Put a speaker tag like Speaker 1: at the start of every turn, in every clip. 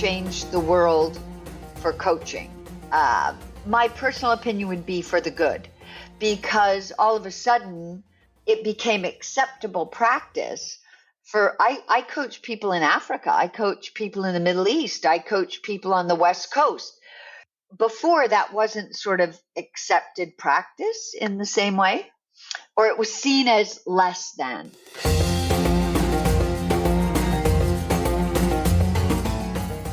Speaker 1: changed the world for coaching. My personal opinion would be for the good, because all of a sudden it became acceptable practice I coach people in Africa. I coach people in the Middle East. I coach people on the West Coast. Before, that wasn't sort of accepted practice in the same way, or it was seen as less than.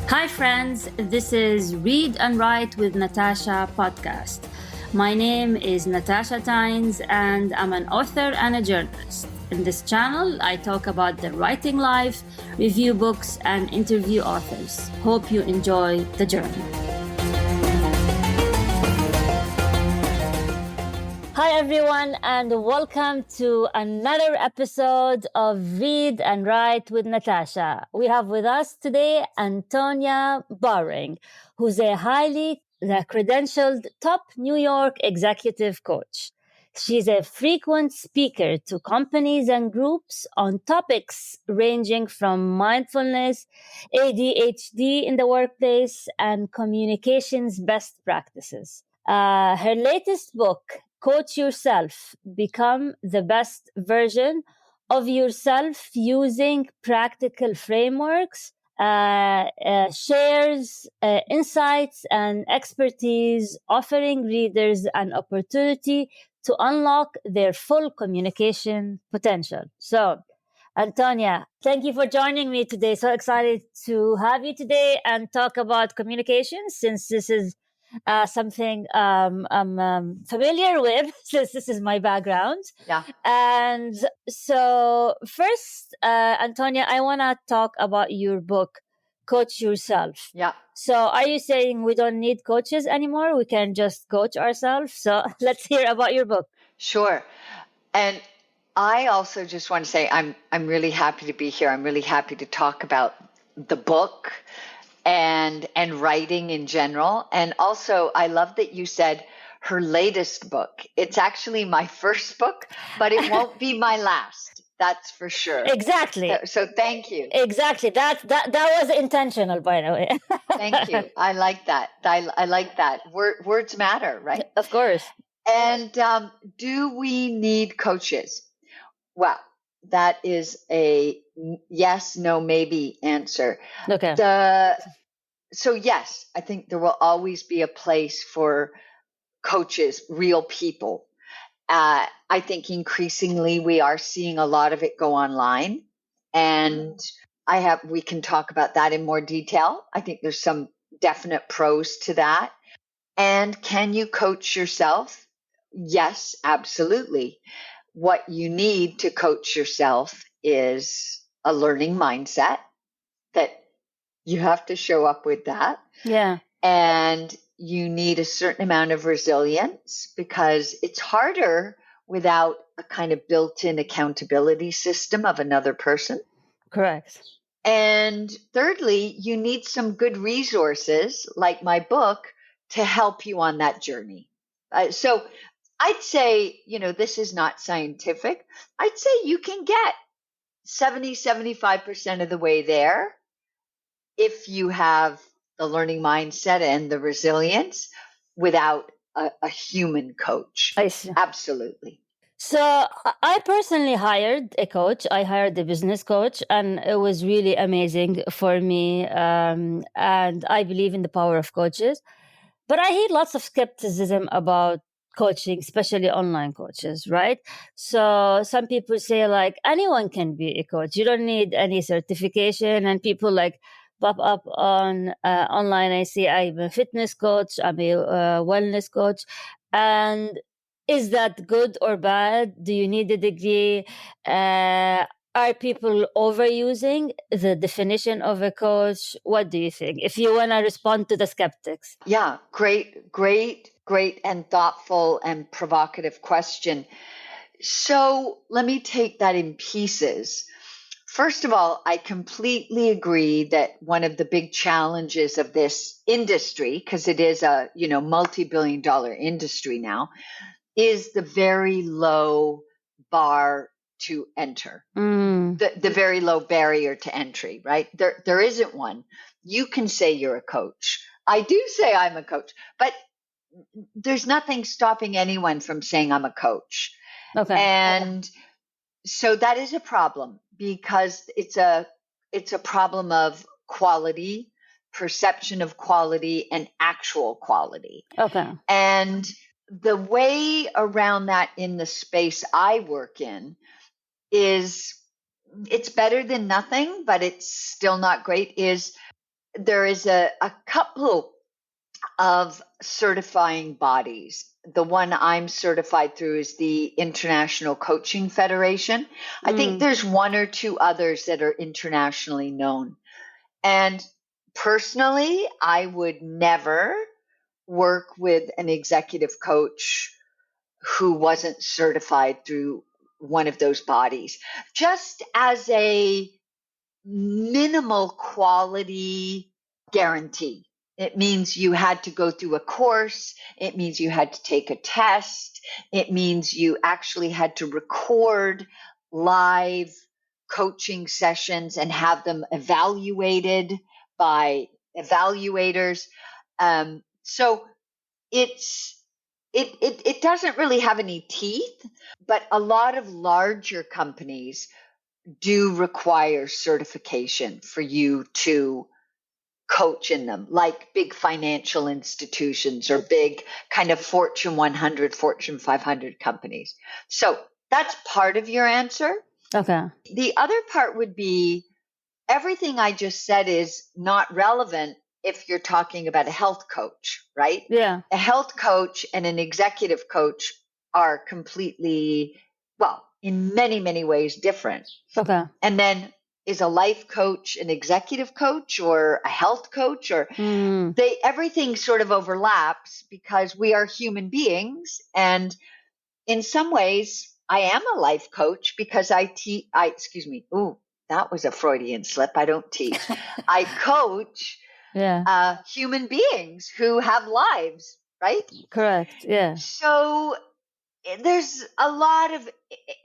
Speaker 2: Hi friends, this is Read and Write with Natasha podcast. My name is Natasha Tynes and I'm an author and a journalist. In this channel, I talk about the writing life, review books, and interview authors. Hope you enjoy the journey. Hi everyone, and welcome to another episode of Read and Write with Natasha. We have with us today Antonia Bowring, who's a highly credentialed top New York executive coach. She's a frequent speaker to companies and groups on topics ranging from mindfulness, ADHD in the workplace, and communications best practices. Her latest book, Coach Yourself, Become the Best Version of Yourself Using Practical Frameworks, shares insights and expertise, offering readers an opportunity to unlock their full communication potential. So, Antonia, thank you for joining me today. So excited to have you today and talk about communication, since this is something I'm familiar with, since this is my background.
Speaker 1: Yeah.
Speaker 2: And so first, Antonia, I want to talk about your book, Coach Yourself.
Speaker 1: Yeah.
Speaker 2: So are you saying we don't need coaches anymore? We can just coach ourselves? So let's hear about your book.
Speaker 1: Sure. And I also just want to say I'm really happy to be here. I'm really happy to talk about the book and writing in general. And also, I love that you said her latest book. It's actually my first book, but it won't be my last. That's for sure.
Speaker 2: Exactly.
Speaker 1: So thank you.
Speaker 2: Exactly. That was intentional, by the way.
Speaker 1: Thank you. I like that. I like that. Words matter, right?
Speaker 2: Of course.
Speaker 1: And do we need coaches? Well, that is a yes, no, maybe answer.
Speaker 2: Okay.
Speaker 1: So yes, I think there will always be a place for coaches, real people. I think increasingly we are seeing a lot of it go online, and we can talk about that in more detail. I think there's some definite pros to that. And can you coach yourself? Yes, absolutely. What you need to coach yourself is a learning mindset, that you have to show up with that.
Speaker 2: Yeah.
Speaker 1: And you need a certain amount of resilience, because it's harder without a kind of built-in accountability system of another person.
Speaker 2: Correct.
Speaker 1: And thirdly, you need some good resources like my book to help you on that journey. So I'd say, this is not scientific. I'd say you can get 75% of the way there if you have the learning mindset and the resilience without a human coach.
Speaker 2: I see.
Speaker 1: Absolutely.
Speaker 2: So I personally hired a coach. I hired a business coach, and it was really amazing for me. And I believe in the power of coaches. But I hear lots of skepticism about coaching, especially online coaches, right? So some people say like anyone can be a coach. You don't need any certification. And people like pop up on online. I say I'm a fitness coach. I'm a wellness coach. And is that good or bad? Do you need a degree? Are people overusing the definition of a coach? What do you think? If you want to respond to the skeptics.
Speaker 1: Yeah, great and thoughtful and provocative question. So let me take that in pieces. First of all, I completely agree that one of the big challenges of this industry, because it is a multi-billion-dollar industry now, is the very low bar to enter.
Speaker 2: Mm.
Speaker 1: The very low barrier to entry, right? There isn't one. You can say you're a coach. I do say I'm a coach, but there's nothing stopping anyone from saying I'm a coach.
Speaker 2: Okay.
Speaker 1: And so that is a problem because it's a problem of quality, perception of quality, and actual quality.
Speaker 2: Okay.
Speaker 1: And the way around that in the space I work in is, it's better than nothing, but it's still not great, is there is a couple of certifying bodies. The one I'm certified through is the International Coaching Federation. I think there's one or two others that are internationally known. And personally, I would never work with an executive coach who wasn't certified through one of those bodies, just as a minimal quality guarantee. It means you had to go through a course. It means you had to take a test. It means you actually had to record live coaching sessions and have them evaluated by evaluators. So it doesn't really have any teeth, but a lot of larger companies do require certification for you to coach in them, like big financial institutions or big kind of Fortune 100, Fortune 500 companies. So that's part of your answer.
Speaker 2: Okay.
Speaker 1: The other part would be everything I just said is not relevant if you're talking about a health coach, right?
Speaker 2: Yeah.
Speaker 1: A health coach and an executive coach are completely, well, in many, many ways different.
Speaker 2: Okay.
Speaker 1: And then is a life coach an executive coach or a health coach, or everything sort of overlaps because we are human beings. And in some ways I am a life coach because that was a Freudian slip. I don't teach. I coach human beings who have lives, right?
Speaker 2: Correct. Yeah.
Speaker 1: So there's a lot of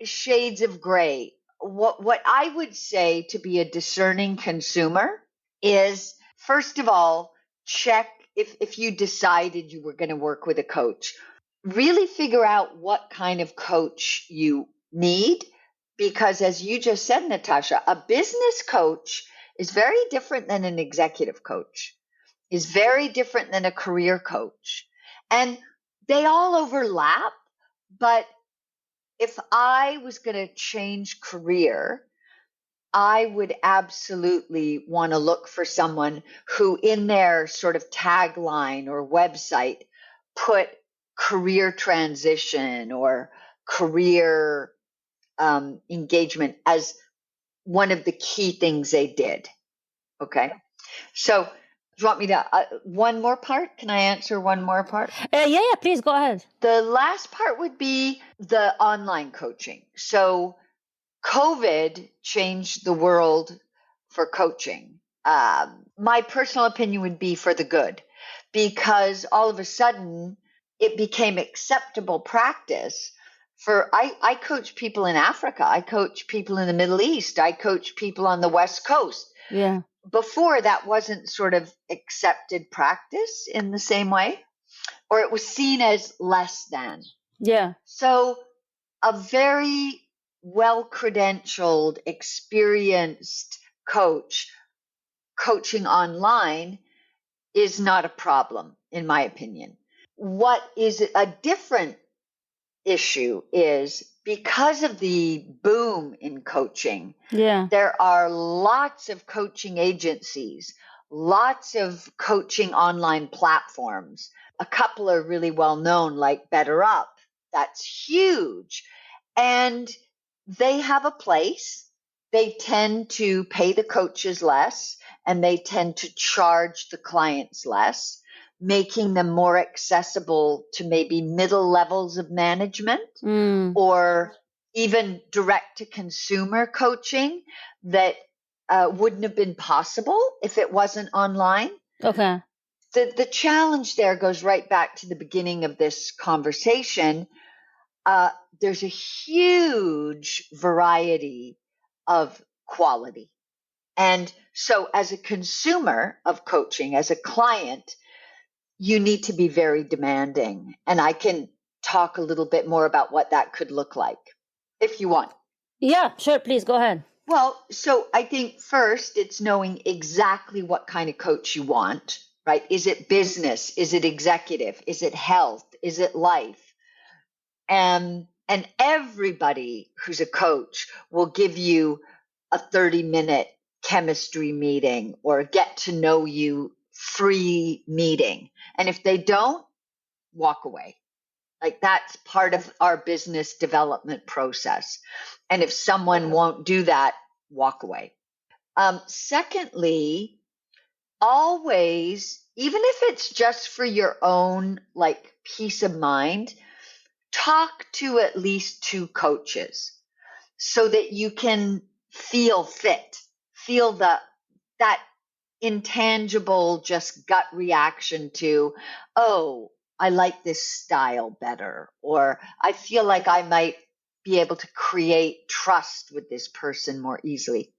Speaker 1: shades of gray. What I would say to be a discerning consumer is, first of all, check if you decided you were going to work with a coach, really figure out what kind of coach you need. Because as you just said, Natasha, a business coach is very different than an executive coach, is very different than a career coach. And they all overlap. But if I was going to change career, I would absolutely want to look for someone who in their sort of tagline or website put career transition or career engagement as one of the key things they did. Okay. So do you want me to, one more part? Can I answer one more part?
Speaker 2: Yeah, please go ahead.
Speaker 1: The last part would be the online coaching. So COVID changed the world for coaching. My personal opinion would be for the good, because all of a sudden it became acceptable practice I coach people in Africa. I coach people in the Middle East. I coach people on the West Coast.
Speaker 2: Yeah.
Speaker 1: Before, that wasn't sort of accepted practice in the same way, or it was seen as less than.
Speaker 2: Yeah.
Speaker 1: So a very well-credentialed, experienced coach coaching online is not a problem, in my opinion. What is a different issue is, because of the boom in coaching, there are lots of coaching agencies, lots of coaching online platforms. A couple are really well known, like BetterUp. That's huge. And they have a place. They tend to pay the coaches less, and they tend to charge the clients less, making them more accessible to maybe middle levels of management or even direct to consumer coaching that wouldn't have been possible if it wasn't online.
Speaker 2: Okay.
Speaker 1: The challenge there goes right back to the beginning of this conversation. there's a huge variety of quality. And so as a consumer of coaching, as a client, you need to be very demanding. And I can talk a little bit more about what that could look like if you want.
Speaker 2: Yeah, sure. Please go ahead.
Speaker 1: Well, so I think first it's knowing exactly what kind of coach you want, right? Is it business? Is it executive? Is it health? Is it life? And everybody who's a coach will give you a 30-minute chemistry meeting or get to know you free meeting. And if they don't, walk away. Like that's part of our business development process. And if someone won't do that, walk away. Secondly, always, even if it's just for your own like peace of mind, talk to at least 2 coaches so that you can feel fit, feel that intangible, just gut reaction to, oh, I like this style better, or I feel like I might be able to create trust with this person more easily.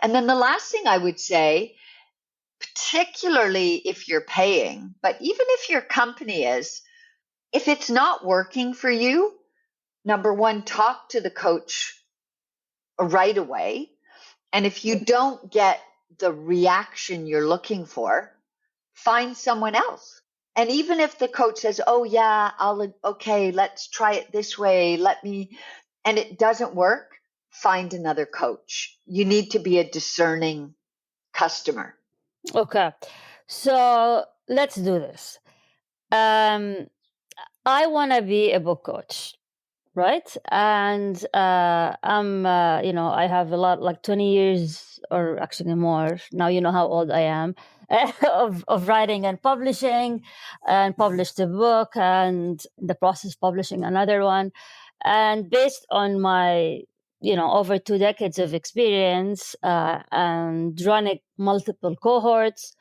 Speaker 1: And then the last thing I would say, particularly if you're paying, but even if your company is, if it's not working for you, number one, talk to the coach right away. And if you don't get the reaction you're looking for, find someone else. And even if the coach says, oh yeah, okay, let's try it this way, and it doesn't work, find another coach. You need to be a discerning customer.
Speaker 2: Okay. So let's do this. I want to be a book coach, right? And I have a lot, like 20 years or actually more. Now you know how old I am of writing and publishing, and published a book and in the process publishing another one. And based on my, over 2 decades of experience and running multiple cohorts,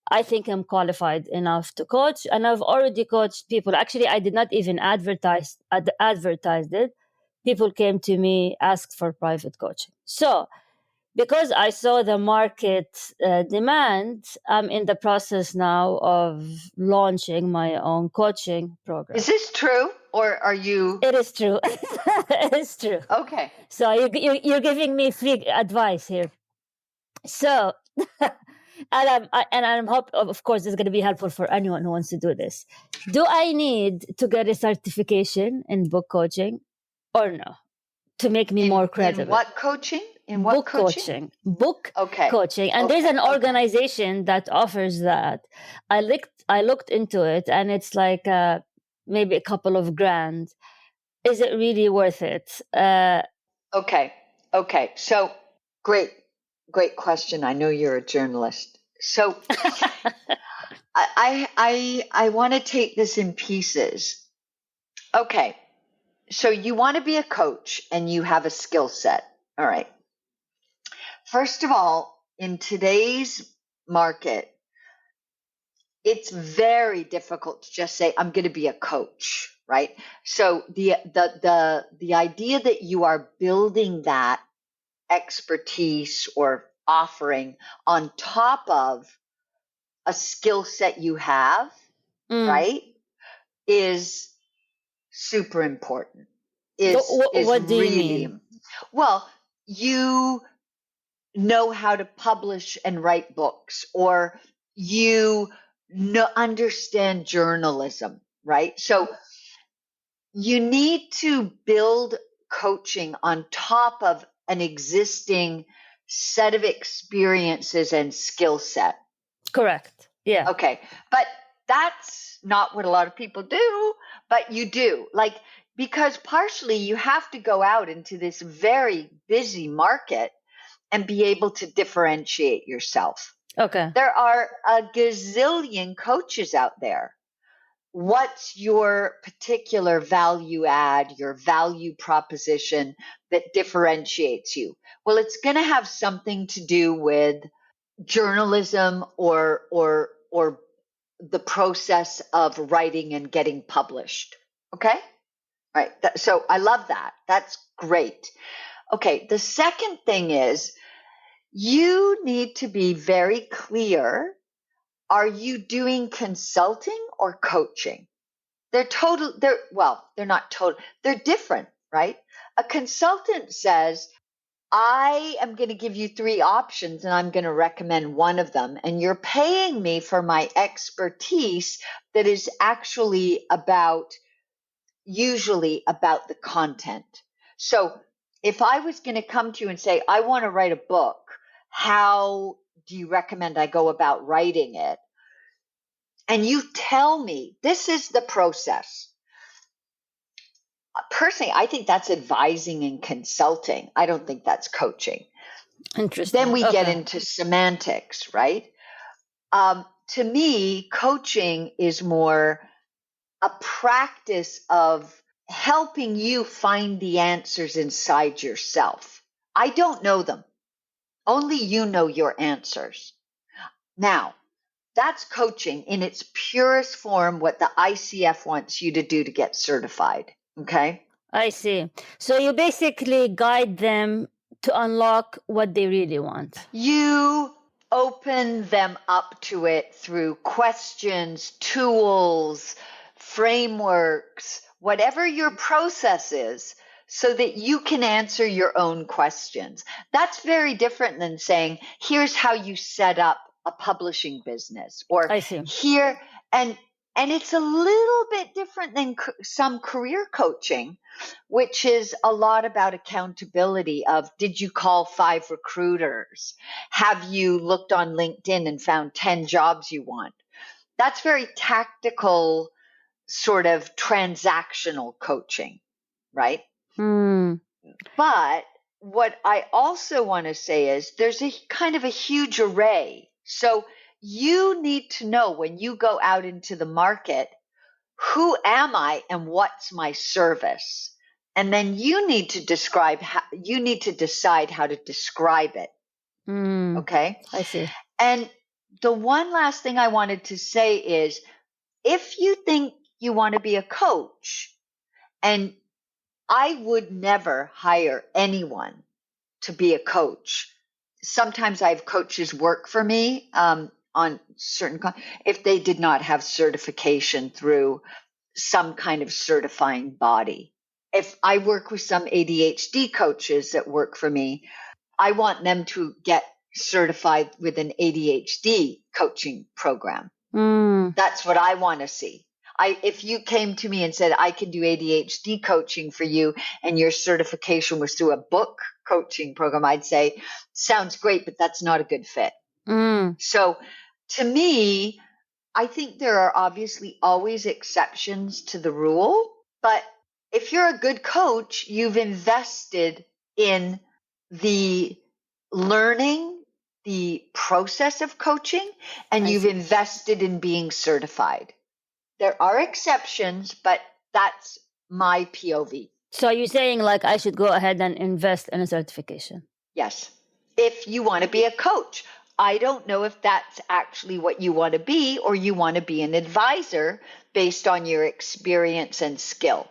Speaker 2: I think I'm qualified enough to coach, and I've already coached people. Actually, I did not even advertise it. People came to me, asked for private coaching. So, because I saw the market demand, I'm in the process now of launching my own coaching program.
Speaker 1: Is this true, or are you?
Speaker 2: It is true. It is true.
Speaker 1: Okay.
Speaker 2: So you're giving me free advice here. So. And I'm hope, of course, it's going to be helpful for anyone who wants to do this. Do I need to get a certification in book coaching, or no, to make me more credible?
Speaker 1: In what coaching? In what
Speaker 2: book coaching? Book coaching, and there's an organization that offers that. I looked into it, and it's like maybe a couple of grand. Is it really worth it?
Speaker 1: Okay. So great question. I know you're a journalist. So I want to take this in pieces. Okay. So you want to be a coach and you have a skill set. All right. First of all, in today's market, it's very difficult to just say, I'm going to be a coach, right? So the idea that you are building that expertise or offering on top of a skill set you have, right, is super important.
Speaker 2: What do you mean?
Speaker 1: Well, you know how to publish and write books, or you understand journalism, right? So you need to build coaching on top of an existing set of experiences and skill set.
Speaker 2: Correct. Yeah.
Speaker 1: Okay. But that's not what a lot of people do, but you do. Like, because partially you have to go out into this very busy market and be able to differentiate yourself.
Speaker 2: Okay.
Speaker 1: There are a gazillion coaches out there. What's your particular value add, your value proposition that differentiates you? Well, it's going to have something to do with journalism or the process of writing and getting published. Okay? Right. So I love that. That's great. Okay. The second thing is you need to be very clear. Are you doing consulting or coaching? They're not total. They're different, right? A consultant says, I am going to give you 3 options and I'm going to recommend one of them. And you're paying me for my expertise that is actually usually about the content. So if I was going to come to you and say, I want to write a book, how do you recommend I go about writing it? And you tell me this is the process. Personally, I think that's advising and consulting. I don't think that's coaching.
Speaker 2: Interesting.
Speaker 1: Then we get into semantics, right? To me, coaching is more a practice of helping you find the answers inside yourself. I don't know them. Only you know your answers. Now, that's coaching in its purest form, what the ICF wants you to do to get certified. Okay?
Speaker 2: I see. So you basically guide them to unlock what they really want.
Speaker 1: You open them up to it through questions, tools, frameworks, whatever your process is, so that you can answer your own questions. That's very different than saying, here's how you set up a publishing business, or
Speaker 2: I see.
Speaker 1: here, and it's a little bit different than some career coaching, which is a lot about accountability of, did you call 5 recruiters? Have you looked on LinkedIn and found 10 jobs you want? That's very tactical, sort of transactional coaching, right? But what I also want to say is there's a kind of a huge array. So you need to know when you go out into the market, who am I and what's my service? And then you need to decide how to describe it. Okay?
Speaker 2: I see.
Speaker 1: And the one last thing I wanted to say is, if you think you want to be a coach, and I would never hire anyone to be a coach. Sometimes I have coaches work for me on certain, if they did not have certification through some kind of certifying body. If I work with some ADHD coaches that work for me, I want them to get certified with an ADHD coaching program. That's what I want to see. If you came to me and said, I can do ADHD coaching for you, and your certification was through a book coaching program, I'd say, sounds great, but that's not a good fit. So to me, I think there are obviously always exceptions to the rule, but if you're a good coach, you've invested in the learning, the process of coaching, and you've invested in being certified. There are exceptions, but that's my POV.
Speaker 2: So you're saying like I should go ahead and invest in a certification?
Speaker 1: Yes. If you want to be a coach. I don't know if that's actually what you want to be, or you want to be an advisor based on your experience and skill.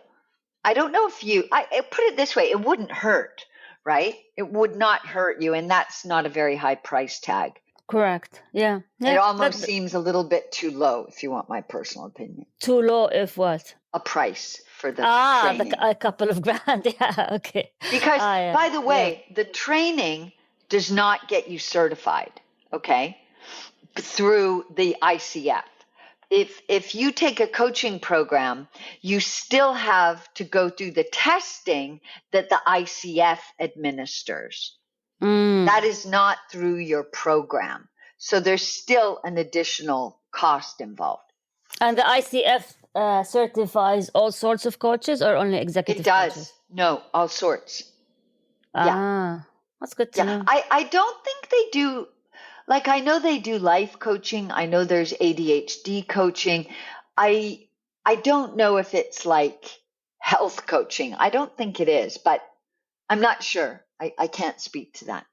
Speaker 1: I don't know if I put it this way, it wouldn't hurt, right? It would not hurt you, and that's not a very high price tag.
Speaker 2: Correct. Yeah.
Speaker 1: It almost seems a little bit too low, if you want my personal opinion.
Speaker 2: Too low if what?
Speaker 1: A price for the training.
Speaker 2: A couple of grand. Yeah, okay.
Speaker 1: Because, by the way, the training does not get you certified, okay, through the ICF. If you take a coaching program, you still have to go through the testing that the ICF administers. That is not through your program. So there's still an additional cost involved.
Speaker 2: And the ICF certifies all sorts of coaches, or only executive coaches? It does.
Speaker 1: No, all sorts.
Speaker 2: That's good to know.
Speaker 1: I don't think they do. Like, I know they do life coaching. I know there's ADHD coaching. I don't know if it's like health coaching. I don't think it is, but I'm not sure. I can't speak to that.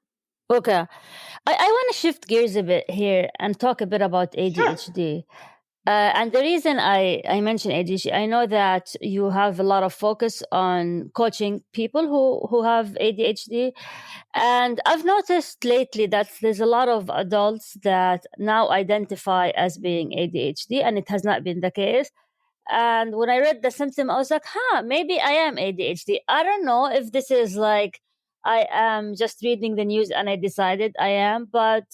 Speaker 2: Okay. I want to shift gears a bit here and talk a bit about ADHD. Sure. And the reason I mention ADHD, I know that you have a lot of focus on coaching people who have ADHD. And I've noticed lately that there's a lot of adults that now identify as being ADHD, and it has not been the case. And when I read the symptom, I was like, maybe I am ADHD. I don't know if this is like I am just reading the news and I decided I am, but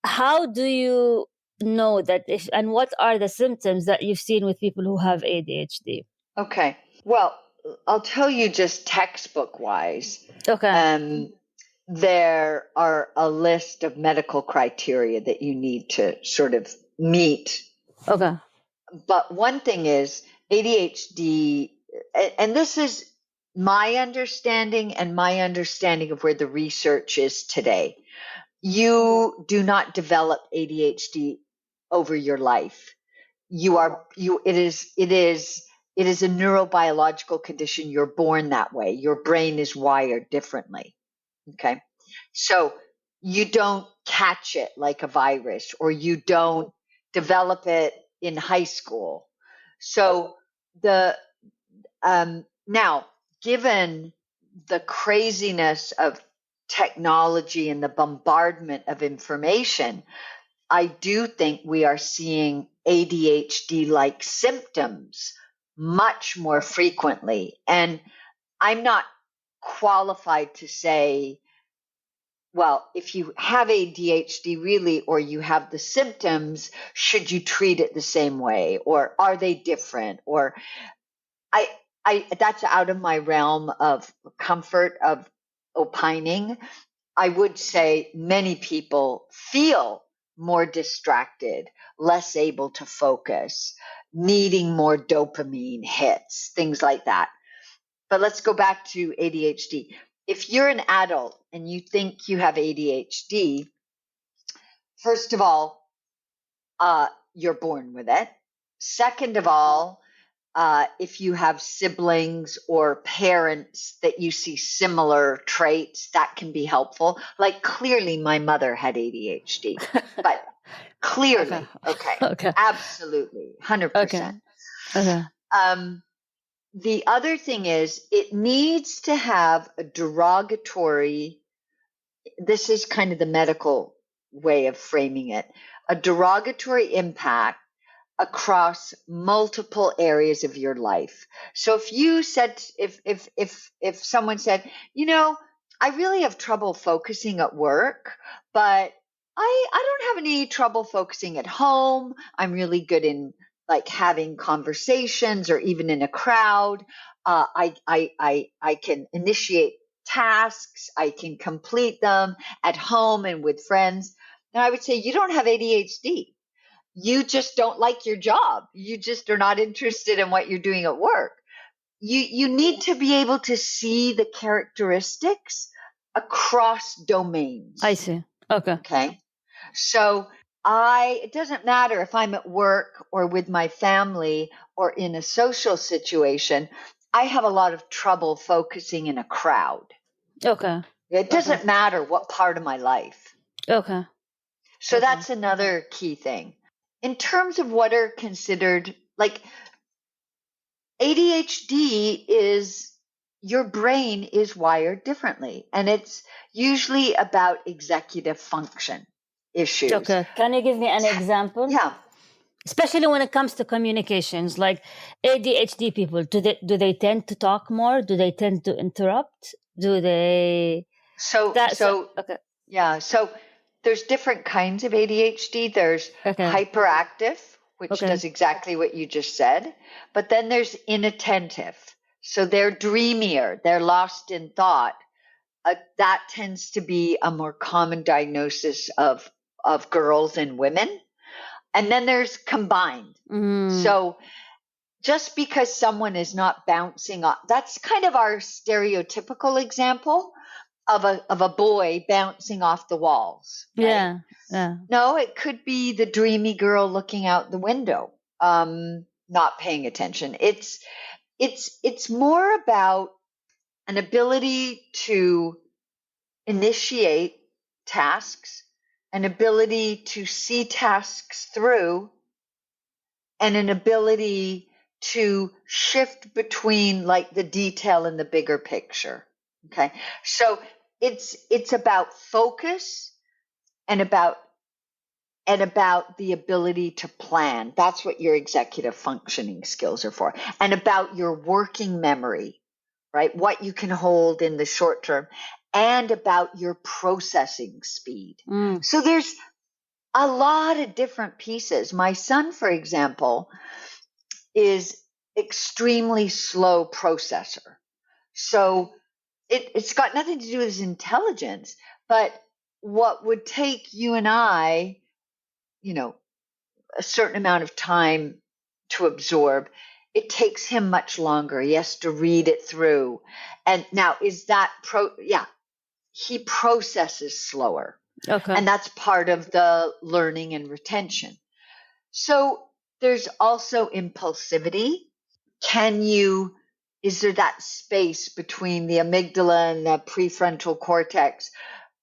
Speaker 2: how do you know that if, and what are the symptoms that you've seen with people who have ADHD?
Speaker 1: Okay. Well, I'll tell you just textbook wise.
Speaker 2: Okay.
Speaker 1: There are a list of medical criteria that you need to sort of meet.
Speaker 2: Okay.
Speaker 1: But one thing is ADHD, and this is my understanding and my understanding of where the research is today. You do not develop ADHD over your life. It is a neurobiological condition. You're born that way. Your brain is wired differently. Okay. So you don't catch it like a virus, or you don't develop it in high school. So now, given the craziness of technology and the bombardment of information, I do think we are seeing ADHD-like symptoms much more frequently. And I'm not qualified to say, well, if you have ADHD really, or you have the symptoms, should you treat it the same way, or are they different? Or that's out of my realm of comfort of opining. I would say many people feel more distracted, less able to focus, needing more dopamine hits, things like that. But let's go back to ADHD. If you're an adult and you think you have ADHD, first of all, you're born with it. Second of all, if you have siblings or parents that you see similar traits, that can be helpful. Like clearly my mother had ADHD, but clearly, okay. Absolutely, 100%.
Speaker 2: Okay.
Speaker 1: The other thing is it needs to have a derogatory, this is kind of the medical way of framing it, a derogatory impact across multiple areas of your life. So if you said, if someone said, I really have trouble focusing at work, but I don't have any trouble focusing at home. I'm really good in like having conversations or even in a crowd. I can initiate tasks. I can complete them at home and with friends. And I would say you don't have ADHD. You just don't like your job. You just are not interested in what you're doing at work. You need to be able to see the characteristics across domains.
Speaker 2: I see. Okay.
Speaker 1: So it doesn't matter if I'm at work or with my family or in a social situation, I have a lot of trouble focusing in a crowd.
Speaker 2: Okay.
Speaker 1: It doesn't matter what part of my life.
Speaker 2: Okay.
Speaker 1: So that's another key thing. In terms of what are considered, like ADHD is, your brain is wired differently, and it's usually about executive function issues.
Speaker 2: Okay. Can you give me an example?
Speaker 1: Yeah.
Speaker 2: Especially when it comes to communications, like ADHD people, do they tend to talk more? Do they tend to interrupt? Do they?
Speaker 1: Okay. Yeah. So there's different kinds of ADHD. There's hyperactive, which does exactly what you just said. But then there's inattentive. So they're dreamier. They're lost in thought. That tends to be a more common diagnosis of girls and women. And then there's combined. So just because someone is not bouncing off, that's kind of our stereotypical example of a boy bouncing off the walls. Right?
Speaker 2: Yeah.
Speaker 1: No, it could be the dreamy girl looking out the window, not paying attention. It's more about an ability to initiate tasks, an ability to see tasks through, and an ability to shift between like the detail and the bigger picture. Okay. So it's about focus and about the ability to plan. That's what your executive functioning skills are for. And about your working memory, right? What you can hold in the short term, and about your processing speed. So there's a lot of different pieces. My son, for example, is extremely slow processor. So it's got nothing to do with his intelligence, but what would take you and I, a certain amount of time to absorb, it takes him much longer. He has to read it through. And now is that he processes slower.
Speaker 2: Okay.
Speaker 1: And that's part of the learning and retention. So there's also impulsivity. Is there that space between the amygdala and the prefrontal cortex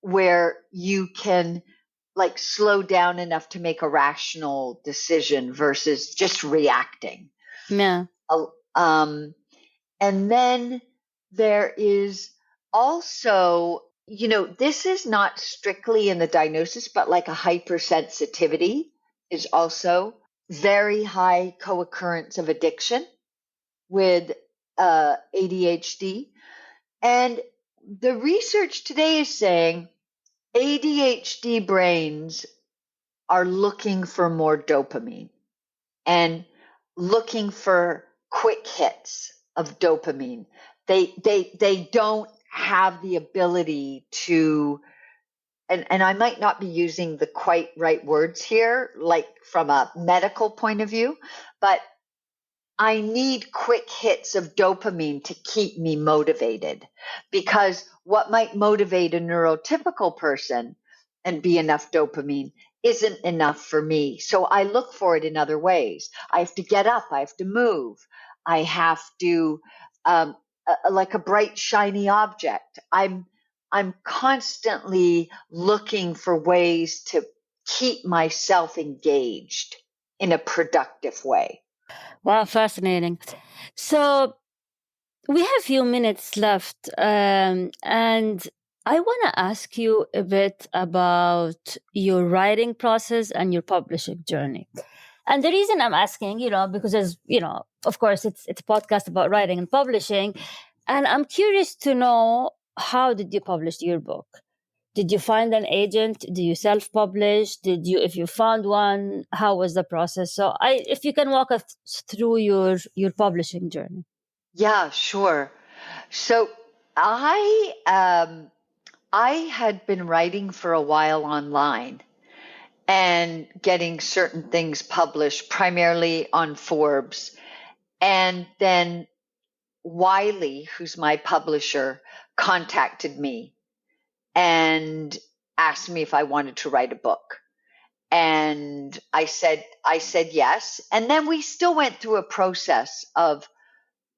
Speaker 1: where you can like slow down enough to make a rational decision versus just reacting?
Speaker 2: Yeah.
Speaker 1: And then there is also, this is not strictly in the diagnosis, but like a hypersensitivity is also very high co-occurrence of addiction with ADHD. And the research today is saying ADHD brains are looking for more dopamine and looking for quick hits of dopamine. They don't have the ability to, and I might not be using the quite right words here, like from a medical point of view, but I need quick hits of dopamine to keep me motivated, because what might motivate a neurotypical person and be enough dopamine isn't enough for me. So I look for it in other ways. I have to get up. I have to move. I have to, like a bright, shiny object. I'm constantly looking for ways to keep myself engaged in a productive way.
Speaker 2: Wow, fascinating. So we have a few minutes left, and I want to ask you a bit about your writing process and your publishing journey. And the reason I'm asking, because as of course, it's a podcast about writing and publishing, and I'm curious to know, how did you publish your book? Did you find an agent? Do you self-publish? If you found one, how was the process? So if you can walk us through your publishing journey.
Speaker 1: Yeah, sure. So I had been writing for a while online and getting certain things published, primarily on Forbes. And then Wiley, who's my publisher, contacted me and asked me if I wanted to write a book. And I said yes. And then we still went through a process of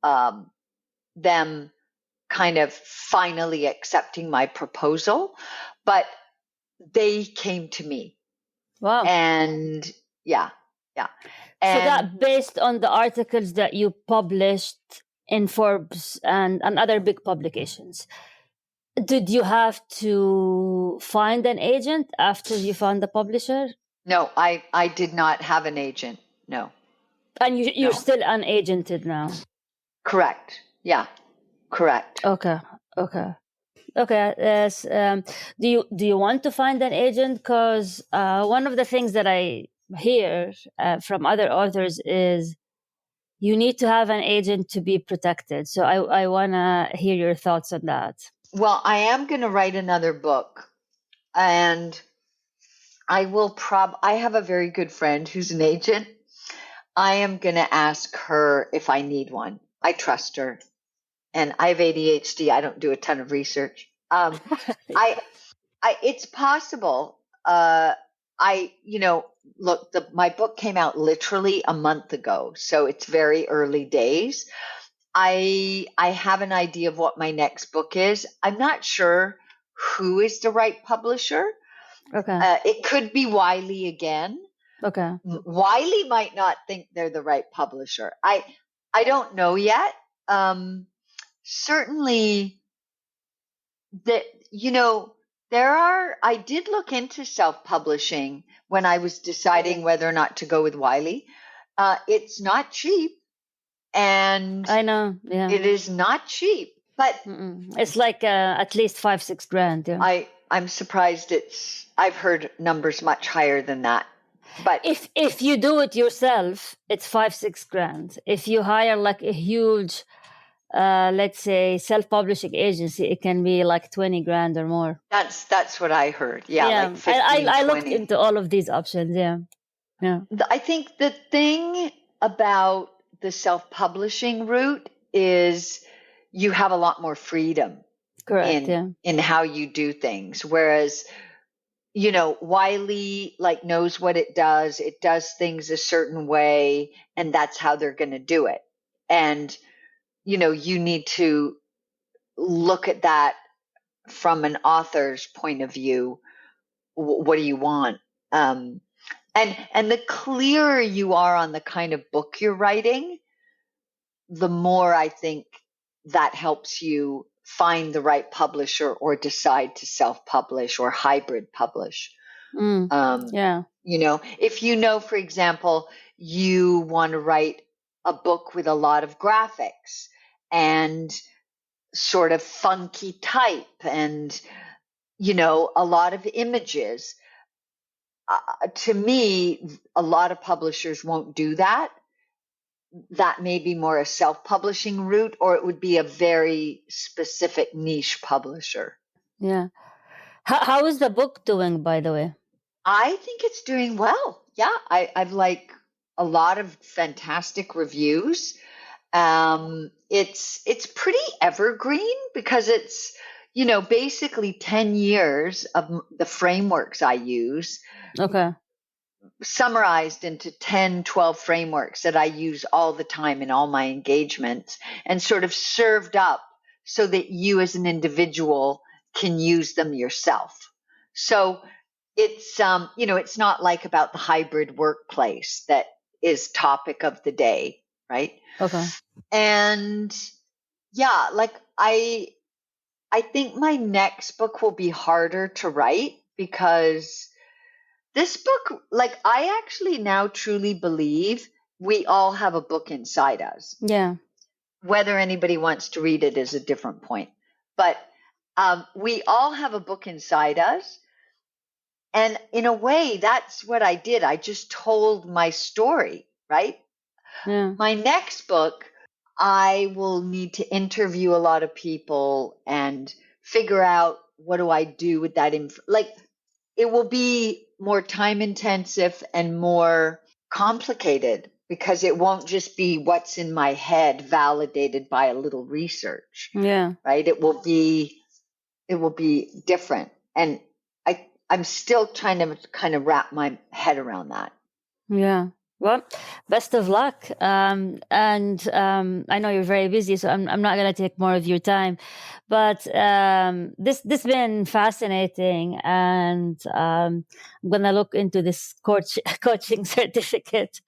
Speaker 1: them kind of finally accepting my proposal, but they came to me.
Speaker 2: Wow.
Speaker 1: And yeah.
Speaker 2: So that based on the articles that you published in Forbes and other big publications, did you have to find an agent after you found the publisher?
Speaker 1: No, I did not have an agent. No.
Speaker 2: And you're still unagented now?
Speaker 1: Correct. Yeah. Correct.
Speaker 2: Okay. Yes. Do you want to find an agent? Because one of the things that I hear from other authors is you need to have an agent to be protected. So I want to hear your thoughts on that.
Speaker 1: Well, I am going to write another book, and I have a very good friend who's an agent. I am going to ask her if I need one. I trust her. And I have ADHD. I don't do a ton of research. It's possible. Look, my book came out literally a month ago, so it's very early days. I have an idea of what my next book is. I'm not sure who is the right publisher.
Speaker 2: Okay.
Speaker 1: It could be Wiley again.
Speaker 2: Okay.
Speaker 1: Wiley might not think they're the right publisher. I don't know yet. Certainly that, I did look into self-publishing when I was deciding whether or not to go with Wiley. It's not cheap, and
Speaker 2: I know. Yeah.
Speaker 1: it is not cheap, but
Speaker 2: it's like at least 5-6 grand. Yeah.
Speaker 1: I'm surprised I've heard numbers much higher than that. But
Speaker 2: if you do it yourself, it's 5-6 grand. If you hire like a huge, let's say, self-publishing agency, it can be like 20 grand or more.
Speaker 1: That's what I heard. Yeah, like 15,
Speaker 2: I
Speaker 1: 20.
Speaker 2: looked into all of these options. Yeah.
Speaker 1: I think the thing about the self-publishing route is you have a lot more freedom.
Speaker 2: Correct.
Speaker 1: in how you do things, whereas Wiley knows what it does things a certain way, and that's how they're going to do it. And you need to look at that from an author's point of view. What do you want? And the clearer you are on the kind of book you're writing, the more I think that helps you find the right publisher or decide to self-publish or hybrid publish.
Speaker 2: Yeah.
Speaker 1: If for example, you want to write a book with a lot of graphics and sort of funky type and, a lot of images, to me, a lot of publishers won't do that. That may be more a self-publishing route, or it would be a very specific niche publisher.
Speaker 2: Yeah. How is the book doing, by the way?
Speaker 1: I think it's doing well. Yeah, I've a lot of fantastic reviews. It's pretty evergreen because it's, basically 10 years of the frameworks I use.
Speaker 2: Okay.
Speaker 1: Summarized into 10, 12 frameworks that I use all the time in all my engagements, and sort of served up so that you as an individual can use them yourself. So it's, it's not like about the hybrid workplace that is topic of the day, right?
Speaker 2: Okay.
Speaker 1: And yeah, I think my next book will be harder to write because this book, I actually now truly believe we all have a book inside us.
Speaker 2: Yeah.
Speaker 1: Whether anybody wants to read it is a different point. But we all have a book inside us. And in a way, that's what I did. I just told my story, right?
Speaker 2: Yeah.
Speaker 1: My next book, I will need to interview a lot of people and figure out what do I do with that it will be more time intensive and more complicated because it won't just be what's in my head validated by a little research.
Speaker 2: Yeah.
Speaker 1: Right? It will be different. And I'm still trying to kind of wrap my head around that.
Speaker 2: Yeah. Well, best of luck. And I know you're very busy, so I'm not going to take more of your time. But this been fascinating, and I'm going to look into this coaching certificate.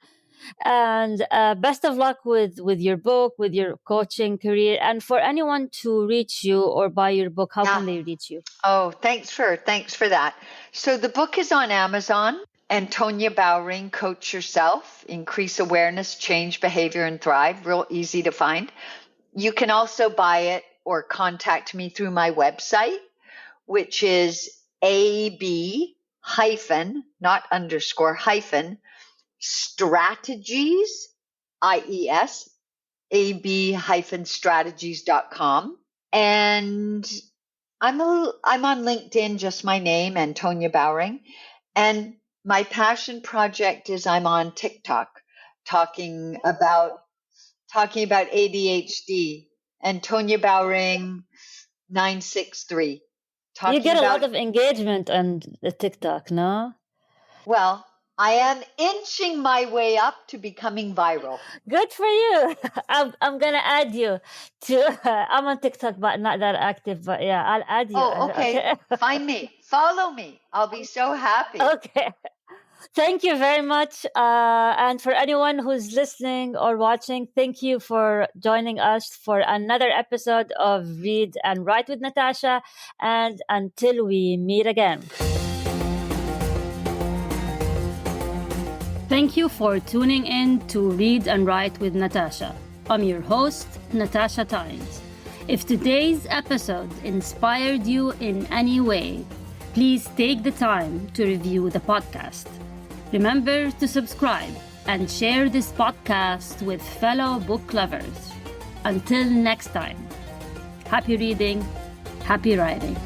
Speaker 2: And best of luck with your book, with your coaching career, and for anyone to reach you or buy your book, how can they reach you?
Speaker 1: Oh, thanks for that. So the book is on Amazon. Antonia Bowring, Coach Yourself, Increase Awareness, Change Behavior, and Thrive. Real easy to find. You can also buy it or contact me through my website, which is AB hyphen, not underscore, hyphen, strategies, IES, AB hyphen strategies.com. And I'm on LinkedIn, just my name, Antonia Bowring. And my passion project is I'm on TikTok talking about ADHD. Antonia Bowring 963.
Speaker 2: You get a lot of engagement on the TikTok, no?
Speaker 1: Well, I am inching my way up to becoming viral.
Speaker 2: Good for you. I'm gonna add you to. I'm on TikTok, but not that active. But yeah, I'll add you.
Speaker 1: Oh, okay. Find me. Follow me. I'll be so happy.
Speaker 2: Okay. Thank you very much. And for anyone who's listening or watching, thank you for joining us for another episode of Read and Write with Natasha. And until we meet again. Thank you for tuning in to Read and Write with Natasha. I'm your host, Natasha Tynes. If today's episode inspired you in any way, please take the time to review the podcast. Remember to subscribe and share this podcast with fellow book lovers. Until next time, happy reading, happy writing.